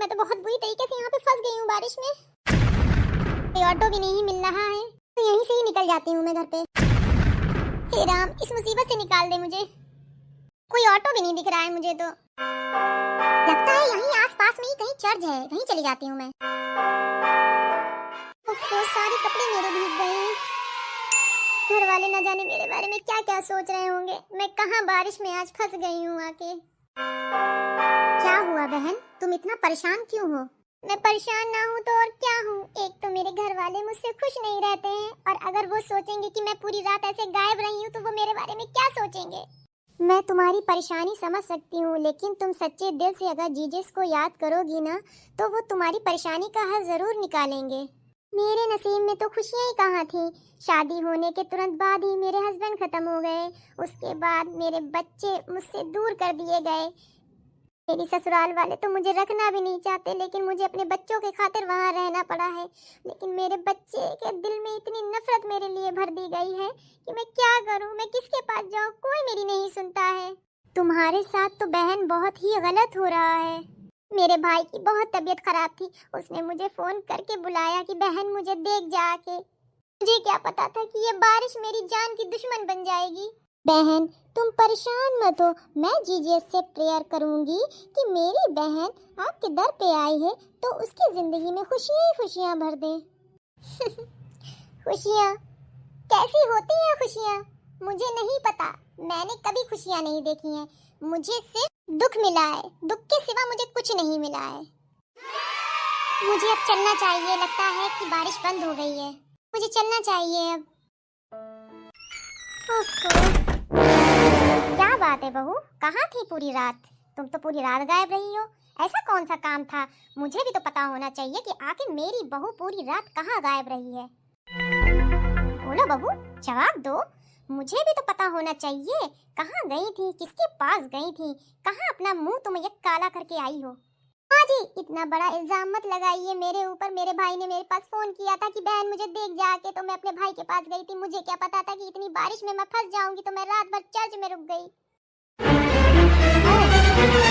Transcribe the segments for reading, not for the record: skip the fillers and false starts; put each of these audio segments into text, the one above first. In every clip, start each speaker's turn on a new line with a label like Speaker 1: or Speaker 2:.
Speaker 1: मैं तो बहुत बुरी तरीके से यहाँ पे फंस गई हूँ बारिश में। कोई ऑटो भी नहीं मिल रहा है तो यहीं से ही निकल जाती हूँ मैं घर पे। हे राम, इस मुसीबत से निकाल दे मुझे। कोई ऑटो भी नहीं दिख रहा है मुझे तो। लगता है यहीं आसपास में ही कहीं चर्च है, वहीं चली जाती हूँ मैं। सारे कपड़े मेरे भीग गए हैं। घर वाले न जाने मेरे बारे में क्या क्या सोच रहे होंगे। मैं कहाँ बारिश में आज फंस गई हूँ आके। क्या हुआ बहन, तुम इतना परेशान क्यों हो? मैं परेशान ना हूँ तो और क्या हूँ। एक तो मेरे घर वाले मुझसे खुश नहीं रहते हैं, और अगर वो सोचेंगे कि मैं पूरी रात ऐसे गायब रही हूँ तो वो मेरे बारे में क्या सोचेंगे। मैं तुम्हारी परेशानी समझ सकती हूँ, लेकिन तुम सच्चे दिल से अगर जीसस को याद करोगी ना तो वो तुम्हारी परेशानी का हल जरूर निकालेंगे। मेरे नसीब में तो खुशियाँ ही कहाँ थी। शादी होने के तुरंत बाद ही मेरे हस्बैंड खत्म हो गए। उसके बाद मेरे बच्चे मुझसे दूर कर दिए गए। मेरी ससुराल वाले तो मुझे रखना भी नहीं चाहते, लेकिन मुझे अपने बच्चों के खातिर वहाँ रहना पड़ा है। लेकिन मेरे बच्चे के दिल में इतनी नफरत मेरे लिए भर दी गई है कि मैं क्या करूँ, मैं किसके पास जाऊँ, कोई मेरी नहीं सुनता है। तुम्हारे साथ तो बहन बहुत ही गलत हो रहा है। मेरे भाई की बहुत तबीयत खराब थी, उसने मुझे फोन करके बुलाया कि बहन मुझे देख जा के। मुझे क्या पता था कि ये बारिश मेरी जान की दुश्मन बन जाएगी। बहन तुम परेशान मत हो, मैं जीजस से प्रेयर करूंगी कि मेरी बहन आपके दर पे आई है तो उसकी जिंदगी में खुशियां ही खुशियां भर दे। खुशियां कैसी होती हैं खुशियां? मुझे नहीं पता, मैंने कभी खुशियां नहीं देखी हैं। मुझे सिर्फ दुख मिला है, दुख के सिवा मुझे कुछ नहीं मिला है। मुझे अब चलना चाहिए, लगता है कि बारिश बंद हो गई है। मुझे चलना चाहिए अब। क्या बात है बहू, कहाँ थी पूरी रात? तुम तो पूरी रात गायब रही हो। ऐसा कौन सा काम था? मुझे भी तो पता होना चाहिए कि आखिर मेरी बहू पूरी रात कहाँ गायब रही है। बोलो बहू, जवाब दो। मुझे भी तो पता होना चाहिए, कहाँ गई थी, किसके पास गई थी, कहाँ अपना मुंह तुम ये काला करके आई हो। हाँ जी, इतना बड़ा इल्जाम मत लगाइए मेरे ऊपर। मेरे भाई ने मेरे पास फोन किया था कि बहन मुझे देख जाके, तो मैं अपने भाई के पास गई थी। मुझे क्या पता था कि इतनी बारिश में मैं फंस जाऊंगी, तो मैं रात भर चर्च में रुक गई।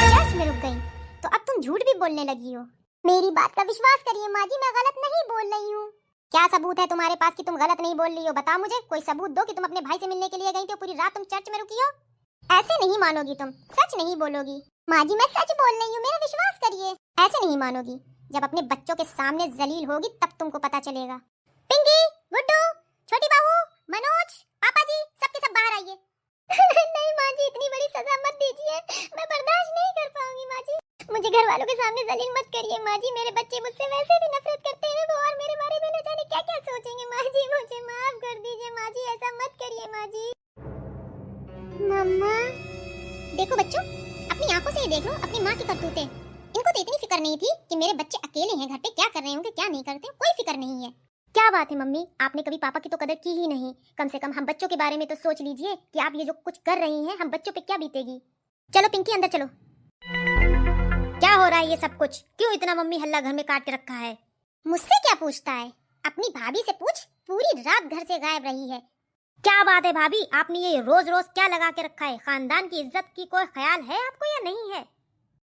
Speaker 1: चर्च में रुक गई तो अब तुम झूठ भी बोलने लगी हो। मेरी बात का विश्वास करिए माँ जी, मैं गलत नहीं बोल रही हूँ। क्या सबूत है तुम्हारे पास कि तुम गलत नहीं बोल रही हो? बताओ मुझे, कोई सबूत दो कि तुम अपने भाई से मिलने के लिए गई थी और पूरी रात तुम चर्च में रुकी हो। ऐसे नहीं मानोगी तुम, सच नहीं बोलोगी। माँ जी मैं सच बोल रही हूँ, मेरा विश्वास करिए। ऐसे नहीं मानोगी, जब अपने बच्चों के सामने जलील होगी तब तुमको पता चलेगा। पिंकी, गुड्डू, छोटी बहू, मनोज, पापा जी, सबके सब बाहर आइए। नहीं माँ जी, इतनी बड़ी सजा मत दीजिए, मैं बर्दाश्त नहीं कर पाऊंगी माँ जी। मुझे घर वालों के सामने जलील मत करिए माँ जी। मेरे बच्चे मुझसे वैसे भी नफरत करते हैं वो, और मेरे बारे में न जाने क्या क्या सोचेंगे। माँ जी मुझे माफ कर दीजिए माँ जी, ऐसा मत करिए माँ जी। मम्मा देखो बच्चों, अपनी आंखों से ही देख लो अपनी माँ की करतूतें। इनको तो इतनी फिक्र नहीं थी कि मेरे बच्चे अकेले हैं घर पे, क्या कर रहे होंगे क्या नहीं करते, कोई फिक्र नहीं है। क्या बात है मम्मी, आपने कभी पापा की तो कदर की ही नहीं। कम से कम हम बच्चों के बारे में तो सोच लीजिए कि आप ये जो कुछ कर रही हैं हम बच्चों पे क्या बीतेगी। चलो पिंकी अंदर चलो। क्या हो रहा है ये सब कुछ? क्यों इतना मम्मी हल्ला घर में काट के रखा है? मुझसे क्या पूछता है? अपनी भाभी से पूछ, पूरी रात घर से गायब रही है। क्या बात है भाभी, आपने ये रोज रोज क्या लगा के रखा है? खानदान की इज्जत की कोई ख्याल है आपको या नहीं है?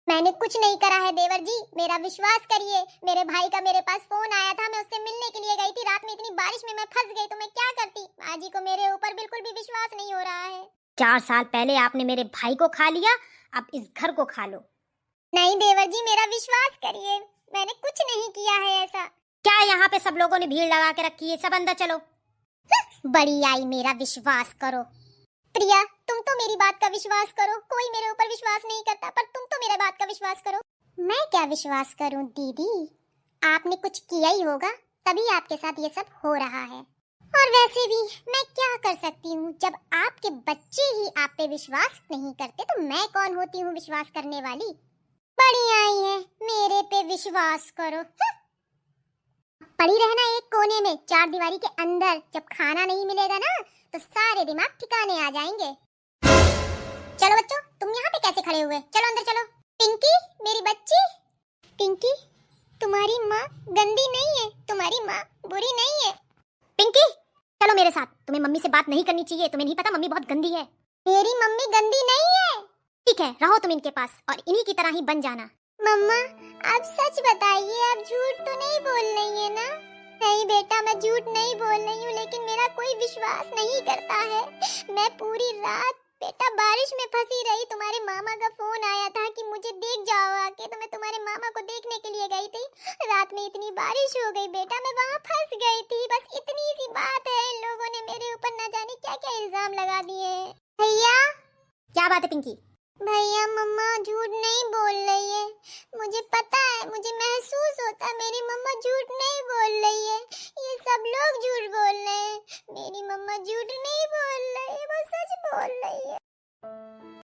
Speaker 1: मैंने कुछ नहीं करा है देवर जी, मेरा विश्वास करिए। मेरे भाई का मेरे पास फोन आया था, मैं उससे मिलने के लिए गई थी। रात में इतनी बारिश में मैं फंस गई तो मैं क्या करती। माँ जी को मेरे ऊपर बिल्कुल भी विश्वास नहीं हो रहा है। 4 साल पहले आपने मेरे भाई को खा लिया, अब इस घर को खा लो। नहीं देवर जी, मेरा विश्वास करिए, मैंने कुछ नहीं किया है ऐसा। क्या यहाँ पे सब लोगों ने भीड़ लगा के रखी है? सब अंदर चलो। बड़ी आई, मेरा विश्वास करो। प्रिया तुम तो मेरी बात का विश्वास करो, कोई मेरे ऊपर विश्वास नहीं करता, पर तुम तो मेरे बात का विश्वास करो। मैं क्या विश्वास करूं दीदी, आपने कुछ किया ही होगा तभी आपके साथ ये सब हो रहा है। और वैसे भी मैं क्या कर सकती हूँ, जब आपके बच्चे ही आप पे विश्वास नहीं करते तो मैं कौन होती हूँ विश्वास करने वाली। बड़ी आई है, मेरे पे विश्वास करो। पड़ी रहना एक कोने में, 4 दीवारी के अंदर। जब खाना नहीं मिलेगा ना तो सारे दिमाग ठिकाने आ जाएंगे। चलो बच्चों, तुम यहाँ पे कैसे खड़े हुए? चलो अंदर चलो। पिंकी मेरी बच्ची, पिंकी तुम्हारी माँ गंदी नहीं है, तुम्हारी माँ बुरी नहीं है। पिंकी चलो मेरे साथ, तुम्हें मम्मी से बात नहीं करनी चाहिए, तुम्हें नहीं पता मम्मी बहुत गंदी है। मेरी मम्मी गंदी नहीं है। ठीक है, रहो तुम इनके पास और इन्हीं की तरह ही बन जाना। मम्मा आप सच बताइए, आप झूठ तो नहीं बोल रही है ना? नहीं बेटा, मैं झूठ नहीं बोल रही हूँ, लेकिन मेरा कोई विश्वास नहीं करता है। मैं पूरी रात बेटा बारिश में फंसी रही। तुम्हारे मामा का फोन आया था कि मुझे देख जाओ आके, तो मैं तुम्हारे मामा को देखने के लिए गई थी। रात में इतनी बारिश हो गई बेटा, मैं वहाँ फंस गई थी। बस इतनी सी बात है, इन लोगों ने मेरे ऊपर न जाने क्या क्या इल्जाम लगा दिए हैं। भैया, क्या बात है पिंकी? भैया मम्मा झूठ नहीं बोल रही है। मुझे पता है, मुझे महसूस होता है मेरी मम्मा झूठ नहीं बोल रही है। ये सब लोग झूठ बोल रहे हैं। मेरी मम्मा झूठ नहीं बोल रही है, वो सच बोल रही है।